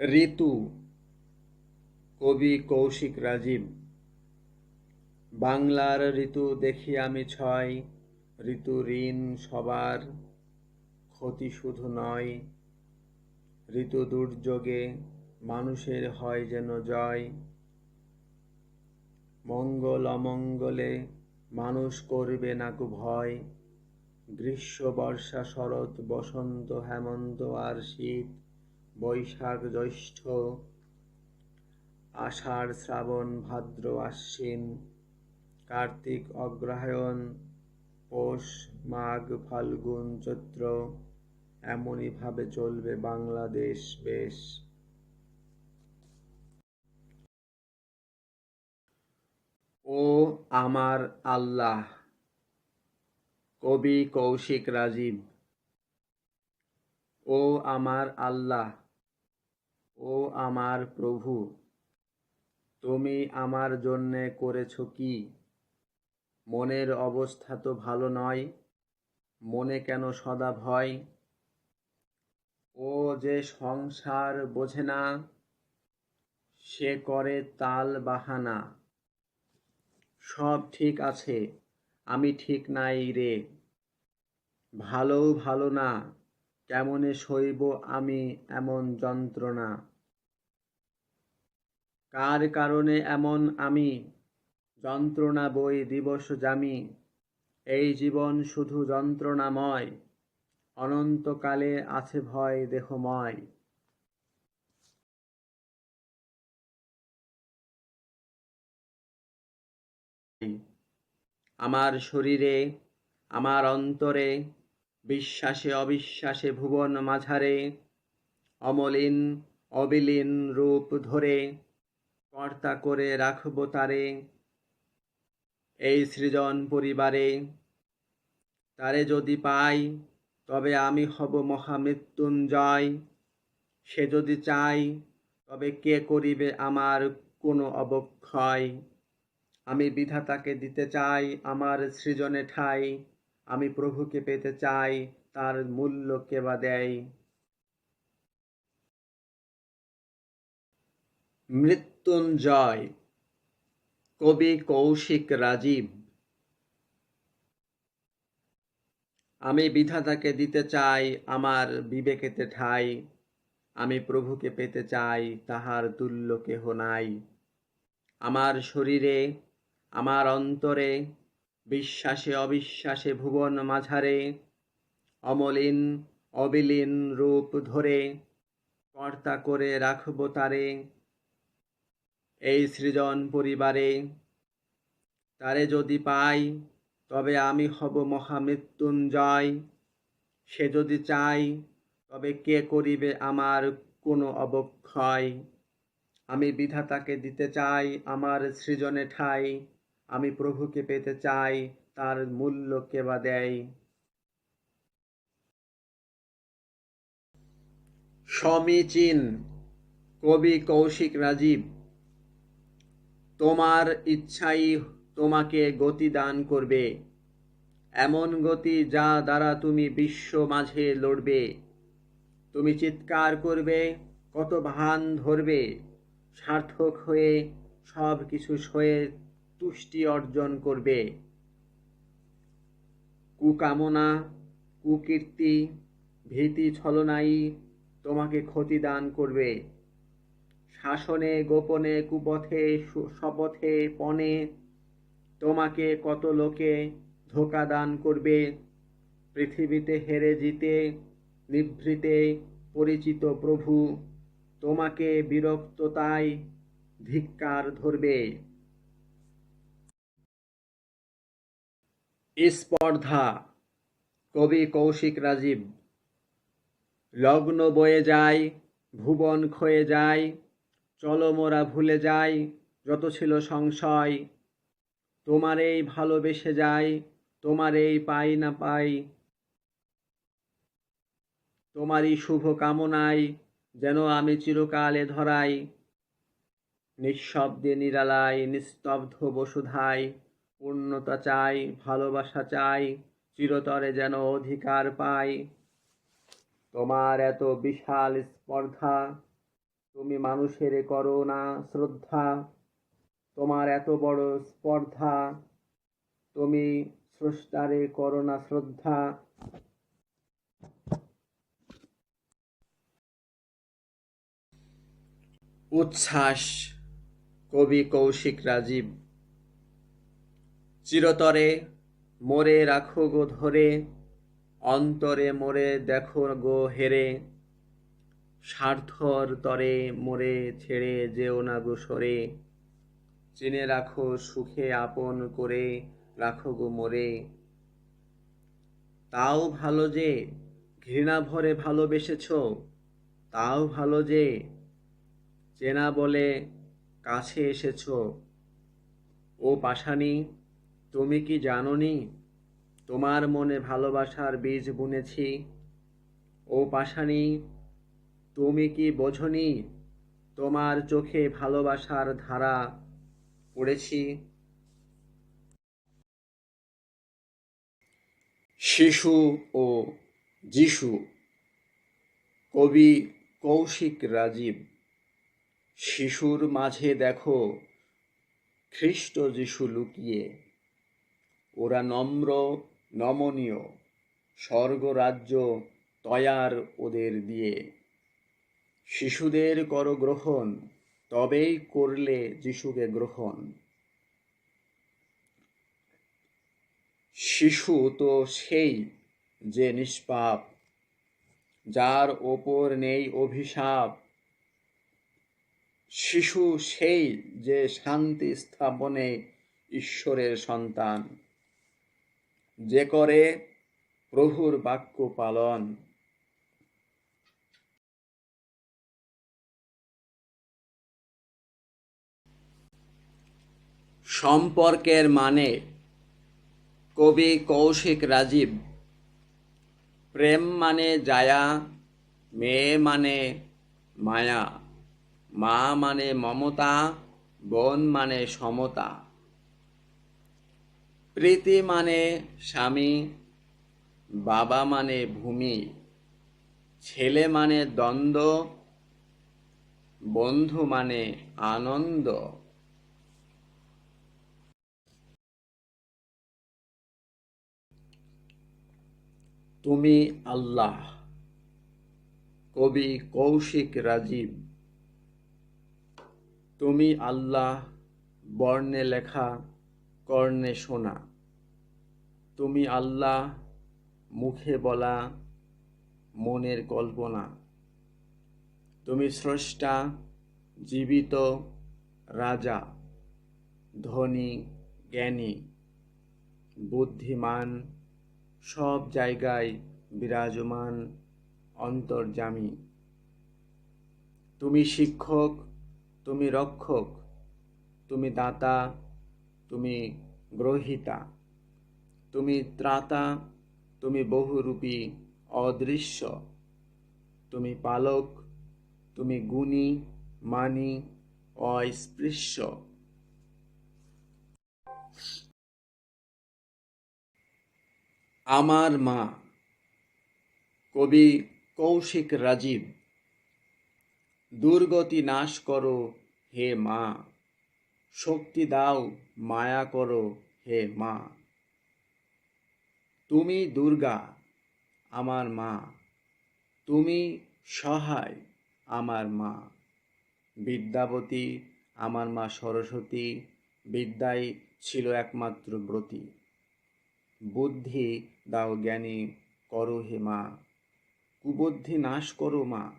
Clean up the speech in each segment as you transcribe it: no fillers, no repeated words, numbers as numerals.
ঋতু কবি কৌশিক রাজীব। বাংলার ঋতু দেখি আমি ছয়, ঋতু ঋণ সবার, ক্ষতি শুধু নয়। ঋতু দুর্যোগে মানুষের হয় যেন জয়। মঙ্গল অমঙ্গলে মানুষ করবে নাকু ভয়। গ্রীষ্ম বর্ষা শরৎ বসন্ত হেমন্ত আর শীত, বৈশাখ জ্যৈষ্ঠ আষাঢ় শ্রাবণ ভাদ্র আশ্বিন, কার্তিক অগ্রহায়ণ পৌষ মাঘ ফাল্গুন চৈত্র, এমনই ভাবে চলবে বাংলাদেশ বেশ। ও আমার আল্লাহ, কবি কৌশিক রাজীব। ও আমার আল্লাহ, ও আমার প্রভু, তুমি আমার জন্যে করেছ কি? মনের অবস্থা তো ভালো নয়, মনে কেন সদা ভয়? ও যে সংসার বোঝে না, সে করে তাল বাহানা। সব ঠিক আছে, আমি ঠিক নাই রে, ভালোও ভালো না, কেমনে সইব আমি এমন যন্ত্রণা? কার কারণে এমন আমি, যন্ত্রণা বই দিবস জামি। এই জীবন শুধু যন্ত্রণাময়, অনন্তকালে আছে ভয় দেহময়। আমার শরীরে, আমার অন্তরে, বিশ্বাসে অবিশ্বাসে ভুবন মাঝারে, অমলিন অবিলীন রূপ ধরে কর্তা করে রাখব তারে। এই সৃজন পরিবারে তারে যদি পাই, তবে আমি হব মহামৃত্যুঞ্জয়। সে যদি চাই, তবে কে করিবে আমার কোনো অবক্ষয়? আমি বিধাতাকে দিতে চাই আমার সৃজনে ঠাই, আমি প্রভুকে পেতে চাই, তার মূল্য কে বা দেয়? মৃত্যুঞ্জয়, কবি কৌশিক রাজীব। আমি বিধাতাকে দিতে চাই আমার বিবেকেতে ঠাই, আমি প্রভুকে পেতে চাই, তাহার তুল্য কেহ নাই। আমার শরীরে, আমার অন্তরে, বিশ্বাসে অবিশ্বাসে ভুবন মাঝারে, অমলিন অবিলীন রূপ ধরে কর্তা করে রাখব তারে। এই সৃজন পরিবারে তারে যদি পাই, তবে আমি হব মহামৃত্যুঞ্জয়। সে যদি চাই, তবে কে করিবে আমার কোনো অবক্ষয়? আমি বিধাতাকে দিতে চাই আমার সৃজনে ঠাই, আমি প্রভুকে পেতে চাই, তার মূল্য কে বা দেয়? সমীচীন, কবি কৌশিক রাজীব। তোমার ইচ্ছাই তোমাকে গতি দান করবে, এমন গতি যা দ্বারা তুমি বিশ্ব মাঝে লড়বে। তুমি চিৎকার করবে, কত ভান ধরবে, সার্থক হয়ে সব কিছু সয়ে তুষ্টি অর্জন করবে। কুকামনা, কুকীর্তি, ভীতি ছলনাই তোমাকে ক্ষতি দান করবে। শাসনে গোপনে কুপথে শপথে পণে তোমাকে কত লোকে ধোঁকা দান করবে। পৃথিবীতে হেরে জিতে নিভৃতে পরিচিত প্রভু তোমাকে বিরক্ততায় ধিক্কার ধরবে। স্পর্ধা, কবি কৌশিক রাজীব। লগ্ন বয়ে যায়, ভুবন ক্ষয়ে যায়, চলো মোরা ভুলে যাই যত ছিল সংশয়। তোমারেই ভালোবেসে যাই, তোমারেই পাই না পাই, তোমারই শুভ কামনায় যেন আমি চিরকালে ধরাই। নিঃশব্দে নিরালায় নিস্তব্ধ বসুধায় পূর্ণতা চাই, ভালোবাসা চাই, চিরতরে যেন অধিকার পাই। তোমার এত বিশাল স্পর্ধা, তুমি মানুষের করো না শ্রদ্ধা, তোমার এত বড় স্পর্ধা, তুমি স্রষ্টারে করো না শ্রদ্ধা। উচ্ছ্বাস, কবি কৌশিক রাজীব। চিরতরে মোরে রাখো গো ধরে, অন্তরে মোরে দেখো গো হেরে, স্বার্থর তরে মোরে ছেড়ে যেও না গো সরে, চিনে রাখো সুখে আপন করে রাখো গো মোরে। তাও ভালো যে ঘৃণা ভরে ভালোবেসেছ, তাও ভালো যে চেনা বলে কাছে এসেছ। ও পাষাণী, তুমি কি জানোনি তোমার মনে ভালোবাসার বীজ বুনেছি? ও পাষাণী, তুমি কি বোঝনি তোমার চোখে ভালোবাসার ধারা পড়েছি? শিশু ও যিশু, কবি কৌশিক রাজীব। শিশুর মাঝে দেখো খ্রিস্ট যিশু লুকিয়ে, ওরা নম্র নমনীয়, স্বর্গরাজ্য তয়ার ওদের দিয়ে। শিশুদের করো গ্রহণ, তবেই করলে যিশুকে গ্রহণ। শিশু তো সেই যে নিষ্পাপ, যার ওপর নেই অভিশাপ। শিশু সেই যে শান্তি স্থাপনে ঈশ্বরের সন্তান, যে করে প্রভুর বাক্য পালন। সম্পর্কের মানে, কবি কৌশিক রাজীব। প্রেম মানে জায়া, মেয়ে মানে মায়া, মা মানে মমতা, বোন মানে সমতা। প্রীতি মানে স্বামী, বাবা মানে ভূমি, ছেলে মানে দ্বন্দ্ব, বন্ধু মানে আনন্দ। তুমি আল্লাহ, কবি কৌশিক রাজীব। তুমি আল্লাহ বর্ণে লেখা, কর্ণে শোনা। তুমি আল্লাহ মুখে বলা, মনের কল্পনা। তুমি স্রষ্টা, জীবিত রাজা, ধনী জ্ঞানী, বুদ্ধিমান, সব জায়গায় বিরাজমান, অন্তর্যামী। তুমি শিক্ষক, তুমি রক্ষক, তুমি দাতা, তুমি গ্রহীতা, তুমি ত্রাতা, তুমি বহুরূপী অদৃশ্য, তুমি পালক, তুমি গুণী মানি অস্পৃশ্য। আমার মা, কবি কৌশিক রাজীব। দুর্গতি নাশ করো হে মা, শক্তি দাও মায়া করো হে মা। তুমি দুর্গা আমার মা, তুমি সহায় আমার মা। বিদ্যাবতী আমার মা সরস্বতী, বিদ্যাই ছিল একমাত্র ব্রতী। বুদ্ধি দাও জ্ঞানী করো হে মা, কুবুদ্ধি নাশ করো মা।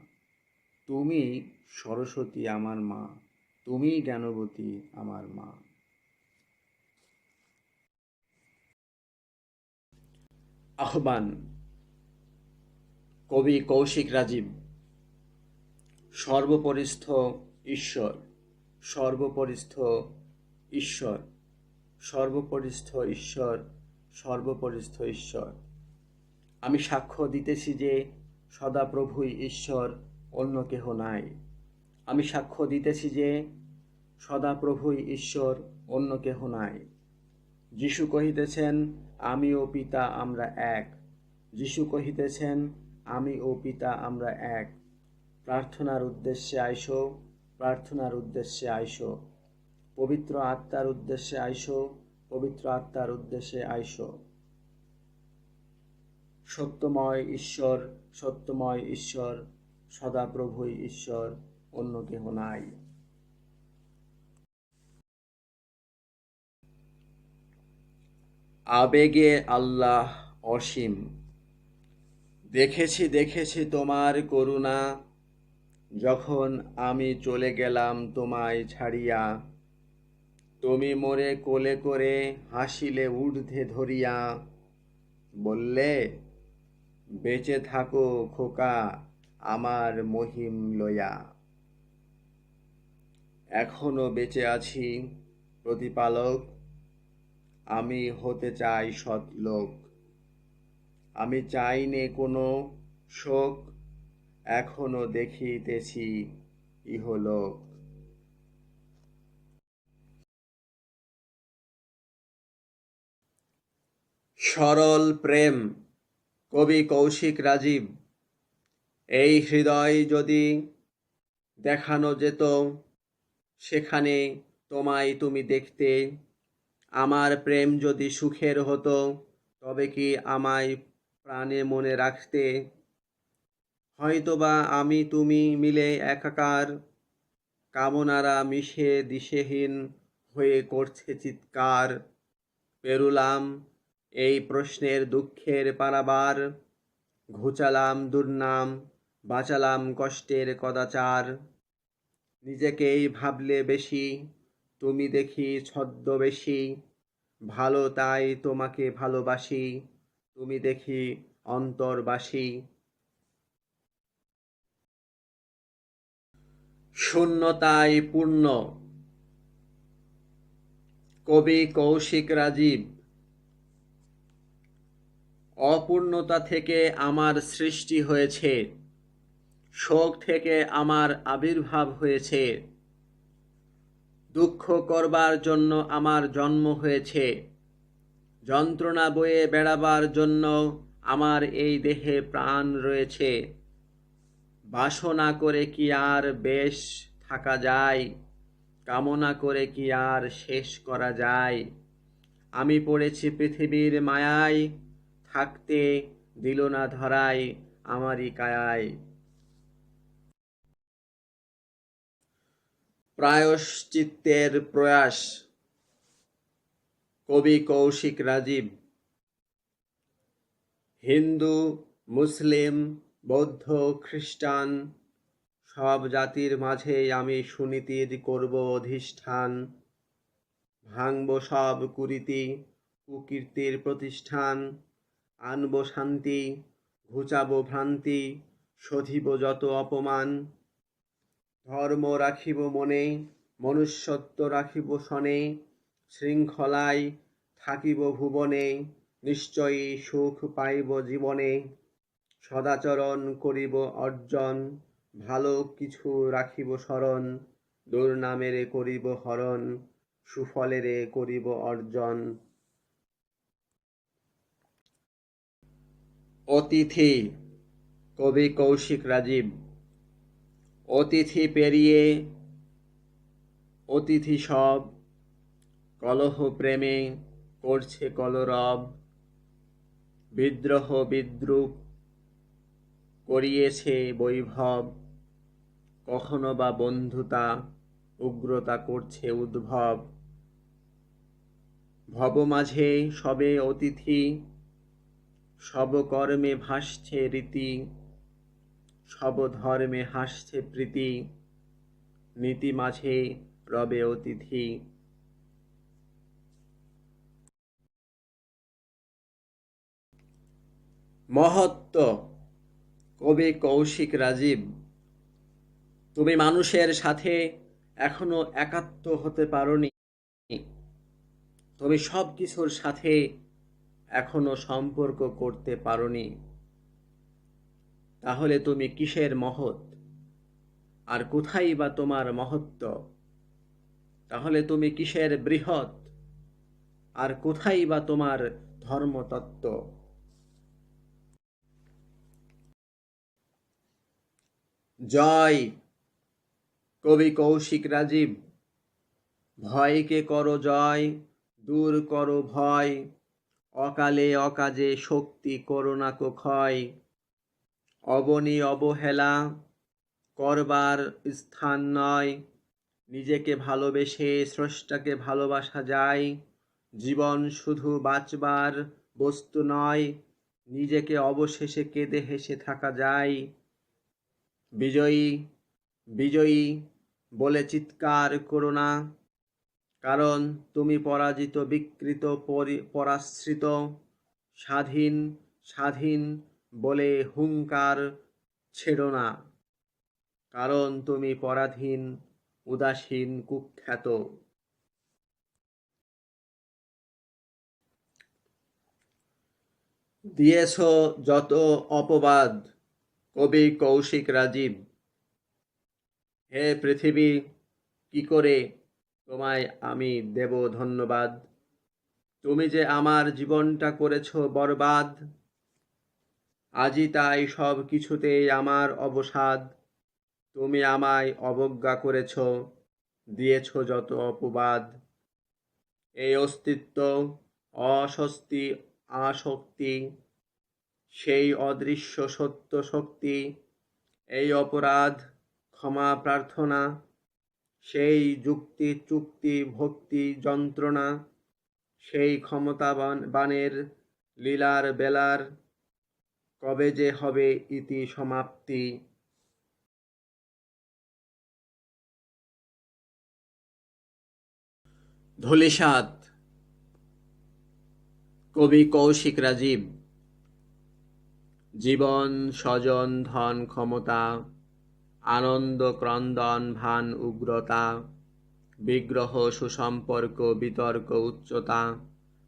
তুমি সরস্বতী আমার মা, তুমি জ্ঞানবতী আমার মা। আহ্বান, কবি কৌশিক রাজীব। সর্বপরিস্থ ঈশ্বর, সর্বপরিস্থ ঈশ্বর, সর্বপরিস্থ ঈশ্বর, সর্বপরিস্থ ঈশ্বর। আমি সাক্ষ্য দিতেছি যে সদাপ্রভুই ঈশ্বর, অন্য কেহ নাই। আমি সাক্ষ্য দিতেছি যে সদাপ্রভুই ঈশ্বর, অন্য কেহ নাই। যিশু কহিতেছেন, আমি ও পিতা আমরা এক। যিশু কহিতেছেন, আমি ও পিতা আমরা এক। প্রার্থনার উদ্দেশ্যে আইসো, প্রার্থনার উদ্দেশ্যে আইসো, পবিত্র আত্মার উদ্দেশ্যে আইসো, পবিত্র আত্মার উদ্দেশ্যে আইসো। সত্যময় ঈশ্বর, সত্যময় ঈশ্বর, সদাপ্রভুই ঈশ্বর, অন্য কেহ নাই। আবেগে আল্লাহ অসীম। দেখেছি দেখেছি তোমার করুণা, যখন আমি চলে গেলাম তোমায় ছাড়িয়া। তুমি মোরে কোলে করে হাসিলে ঊর্ধ্বে ধরিয়া, বললে বেঁচে থাকো খোকা আমার মহিম লইয়া। এখনো বেঁচে আছি প্রতিপালক, আমি হতে চাই সৎলোক। আমি চাই নে কোনো শোক, এখনো দেখিতেছি ইহলোক। সরল প্রেম, কবি কৌশিক রাজীব। এই হৃদয় যদি দেখানো যেত, সেখানে তোমায় তুমি দেখতে। আমার প্রেম যদি সুখের হতো, তবে কি আমায় প্রাণে মনে রাখতে। হয়তোবা আমি তুমি মিলে একাকার, কামনারা মিশে দিশেহীন হয়ে করছে চিৎকার। পেরুলাম এই প্রশ্নের দুঃখের পারাবার, ঘুচালাম দুর্নাম, বাঁচালাম কষ্টের কদাচার। নিজেকেই ভাবলে বেশি, তুমি দেখি ছদ্মবেশী। ভালো তাই তোমাকে ভালোবাসি, তুমি দেখি অন্তর্বাসী। শূন্যতায় পূর্ণ, কবি কৌশিক রাজীব। অপূর্ণতা থেকে আমার সৃষ্টি হয়েছে, শোক থেকে আমার আবির্ভাব হয়েছে। দুঃখ করবার জন্য আমার জন্ম হয়েছে, যন্ত্রণা বয়ে বেড়াবার জন্য আমার এই দেহে প্রাণ রয়েছে। বাসনা করে কি আর বেশ থাকা যায়, কামনা করে কি আর শেষ করা যায়। আমি পড়েছি পৃথিবীর মায়ায়, থাকতে দিল না ধরায় আমারই কায়ায়। প্রায়শ্চিত্তের প্রয়াস, কবি কৌশিক রাজীব। হিন্দু, মুসলিম, বৌদ্ধ, খ্রিস্টান সব জাতির মাঝে আমি সুনীতির করব অধিষ্ঠান। ভাঙব সব কুরীতি, কুকীর্তির প্রতিষ্ঠান। আনব শান্তি, ঘুচাবো ভ্রান্তি, শোধিব যত অপমান। ধর্ম রাখিব মনে, মনুষ্যত্ব রাখিব শনে। শৃঙ্খলায় থাকিব ভুবনে, নিশ্চয়ই সুখ পাইব জীবনে। সদাচরণ করিব অর্জন, ভালো কিছু রাখিব স্মরণ। দুর্নামেরে করিব হরণ, সুফলেরে করিব অর্জন। অতিথি, কবি কৌশিক রাজীব। অতিথি পেরিয়ে অতিথি সব, কলহ প্রেমে করছে কলরব। বিদ্রোহ বিদ্রূপ করিয়েছে বৈভব, কখনো বা বন্ধুতা উগ্রতা করছে উদ্ভব। ভব মাঝে সবে অতিথি, সব কর্মে ভাসছে রীতি। সব ধর্মে হাসছে প্রীতি, নীতি মাঝে রবে অতিথি। মহত্ব, কবি কৌশিক রাজীব। তুমি মানুষের সাথে এখনো একাত্ম হতে পারোনি, তুমি সব কিছুর সাথে এখনো সম্পর্ক করতে পারোনি। তাহলে তুমি কিসের মহৎ, আর কোথায় বা তোমার মহত্ব? তাহলে তুমি কিসের বৃহৎ, আর কোথায় বা তোমার জয় কবি কৌশিক রাজীব। ভয়কে করো জয়, দূর করো ভয়, অকালে অকাজে শক্তি করো না কো ক্ষয়। অবনী অবহেলা করবার স্থান নয়, নিজেকে ভালোবেসে স্রষ্টাকে ভালোবাসা যায়। জীবন শুধু বাঁচবার বস্তু নয়, নিজেকে অবশেষে কেঁদে হেসে থাকা যায়। বিজয়ী বিজয়ী বলে চিৎকার করো না, কারণ তুমি পরাজিত, বিকৃত, পরাশ্রিত। স্বাধীন স্বাধীন বলে হুঙ্কার ছেড়ো না, কারণ তুমি পরাধীন, উদাসীন, কুখ্যাত। দিয়েছ যত অপবাদ কবি কৌশিক রাজীব। হে পৃথিবী, কি করে তোমায় আমি দেব ধন্যবাদ? তুমি যে আমার জীবনটা করেছ বরবাদ। আজই তাই সব কিছুতেই আমার অবসাদ। তুমি আমায় অবজ্ঞা করেছ, দিয়েছ যত অপবাদ। এই অস্তিত্ব, অস্বস্তি, আসক্তি, সেই অদৃশ্য সত্য শক্তি, এই অপরাধ, ক্ষমা প্রার্থনা, সেই যুক্তি চুক্তি ভক্তি যন্ত্রণা, সেই ক্ষমতাবানের লীলার বেলার, কবে যে হবে ইতি সমাপ্তি। ধূলিসাৎ কবি কৌশিক রাজীব। জীবন স্বজন ধন ক্ষমতা, আনন্দ ক্রন্দন ভান উগ্রতা, বিগ্রহ সুসম্পর্ক বিতর্ক উচ্চতা,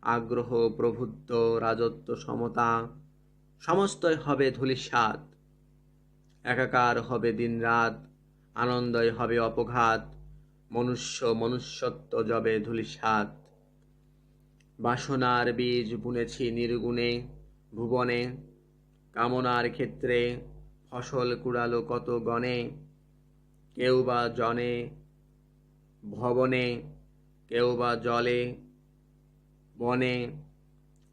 আগ্রহ প্রভুত্ব রাজত্ব সমতা, সমস্তই হবে ধূলিসাৎ। একাকার হবে দিনরাত, আনন্দই হবে অপঘাত, মনুষ্যত্ব যবে ধূলিসাৎ। বাসনার বীজ বুনেছি নির্গুণে ভুবনে, কামনার ক্ষেত্রে ফসল কুড়ালো কত গণে। কেউ বা জনে ভবনে, কেউ বা জলে বনে,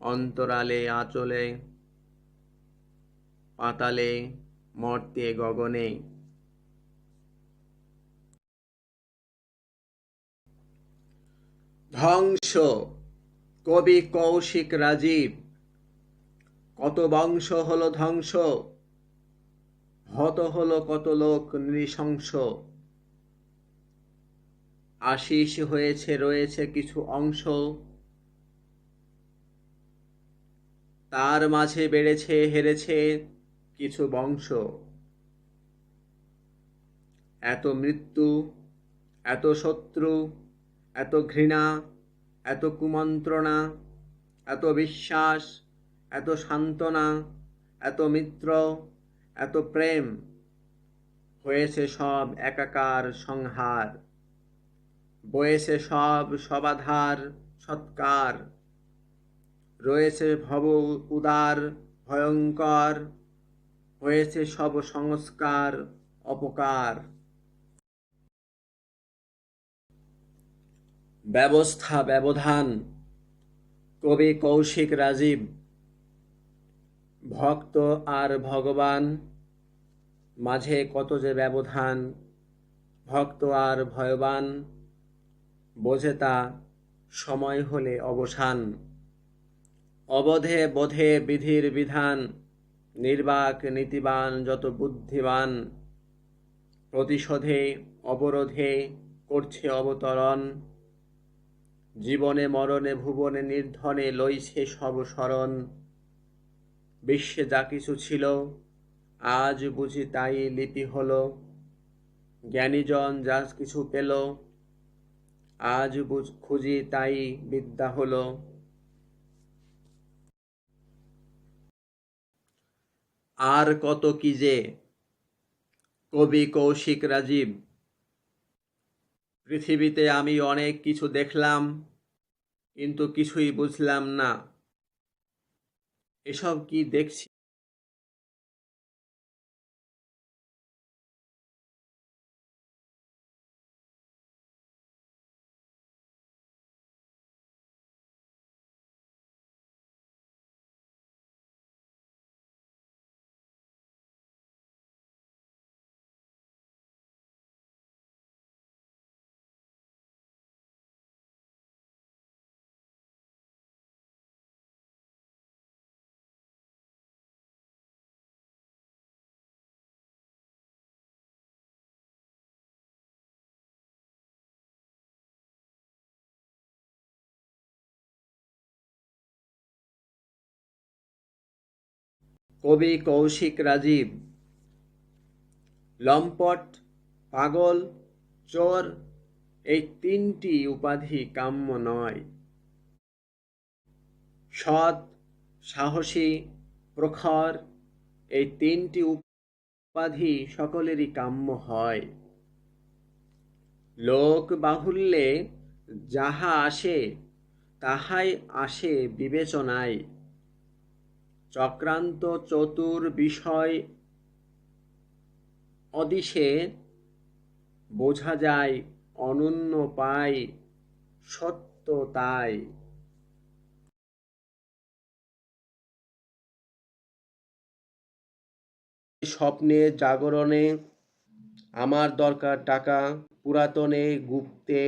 অন্তরালে আঁচলে, পাতালে, মর্তে গগনে। ধ্বংস কবি কৌশিক রাজীব। কত বংশ হলো ধ্বংস, হত হলো কত লোক নৃশংস। আশিস হয়েছে রয়েছে কিছু অংশ, তার মাঝে বেড়েছে হেরেছে কিছু বংশ। এত মৃত্যু, এত শত্রু, এত ঘৃণা, এত কুমন্ত্রণা, এত বিশ্বাস, এত সান্ত্বনা, এত মিত্র, এত প্রেম, হয়েছে সব একাকার সংহার। বয়েছে সব সবাধার সৎকার, রয়েছে ভব উদার ভয়ঙ্কর, হয়েছে সব সংস্কার অপকার। ব্যবস্থা ব্যবধান কবি কৌশিক রাজীব। ভক্ত আর ভগবান মাঝে কত যে ব্যবধান, ভক্ত আর ভয়বান বোঝে তা সময় হলে অবসান। অবধে বোধে বিধির বিধান, নির্বাক নীতিবান যত বুদ্ধিমান, প্রতিশোধে অবরোধে করছে অবতরণ। জীবনে মরণে ভুবনে নির্ধনে লইছে সব শরণ। বিশ্বে যা কিছু ছিল আজ বুঝি তাই লিপি হলো, জ্ঞানীজন যা কিছু পেল আজ খুঁজি তাই বিদ্যা হলো। আর কত কি যে কবি কৌশিক রাজীব। পৃথিবীতে আমি অনেক কিছু দেখলাম, কিন্তু কিছুই বুঝলাম না। এসব কি দেখছি কবি কৌশিক রাজীব। লম্পট, পাগল, চোর এই তিনটি উপাধি কাম্য নয়। সৎ, সাহসী, প্রখর এই তিনটি উপাধি সকলেরই কাম্য হয়। লোক বাহুল্যে যাহা আসে তাহাই আসে বিবেচনায়। চক্রান্ত চতুর বিষয় অদিশে বোঝা যায় অনন্য পায় সত্য তাই। স্বপ্নে জাগরণে আমার দরকার টাকা, পুরাতনে গুপ্তে